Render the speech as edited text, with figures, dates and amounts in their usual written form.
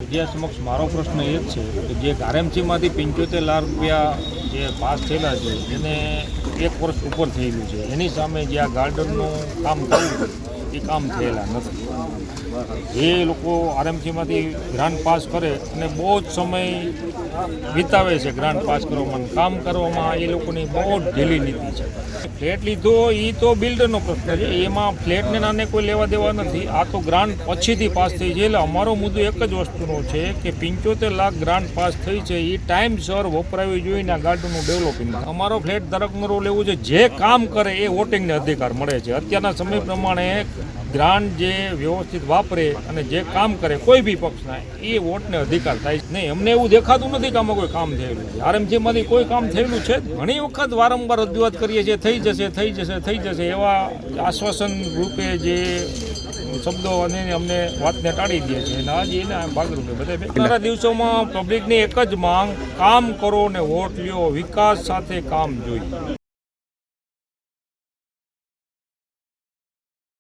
Media સમક્ષ મારો પ્રશ્ન એ જ છે કે જે આરએમસીમાંથી 75 લાખ રૂપિયા જે પાસ થયેલા છે એને 1 વર્ષ ઉપર થયેલું છે, એની સામે જે આ ગાર્ડનનું કામ થયું એ કામ થયેલા નથી. જે લોકો આરએમસીમાંથી ગ્રાન્ટ પાસ કરે અને બહુ જ સમય વિતાવે છે ગ્રાન્ટ પાસ કરવામાં, કામ કરવામાં એ લોકોની બહુ જ ઢીલી નીતિ છે. ફ્લેટ લીધો એ તો બિલ્ડરનો પ્રશ્ન છે, એમાં ફ્લેટને નાને કોઈ લેવા દેવા નથી. આ તો ગ્રાન્ટ પછીથી પાસ થઈ છે. એટલે અમારો મુદ્દો એક જ વસ્તુનો છે કે 75 લાખ ગ્રાન્ટ પાસ થઈ છે એ ટાઈમસર વપરાવી જોઈને આ ગાર્ડનનું ડેવલપિંગ. અમારો ફ્લેટ ધારકનો લેવું છે, જે કામ કરે એ વોટિંગને અધિકાર મળે છે. અત્યારના સમય પ્રમાણે ગ્રાન્ટ જે વ્યવસ્થિત વાપરે અને જે કામ કરે કોઈ બી પક્ષના એ વોટને અધિકાર થાય નહીં. અમને એવું દેખાતું નથી કે આમાં કોઈ કામ થયેલું છે. આરએમસીમાંથી કોઈ કામ થયેલું છે. ઘણી વખત વારંવાર રજૂઆત કરીએ છીએ, થઈ જશે એવા આશ્વાસન રૂપે જે શબ્દો અને અમને વાતને ટાળી દે છે. અને આજે એના ભાગરૂપે બધા આવનારા દિવસોમાં પબ્લિકની એક જ માંગ, કામ કરો ને વોટ લ્યો, વિકાસ સાથે કામ જોઈએ.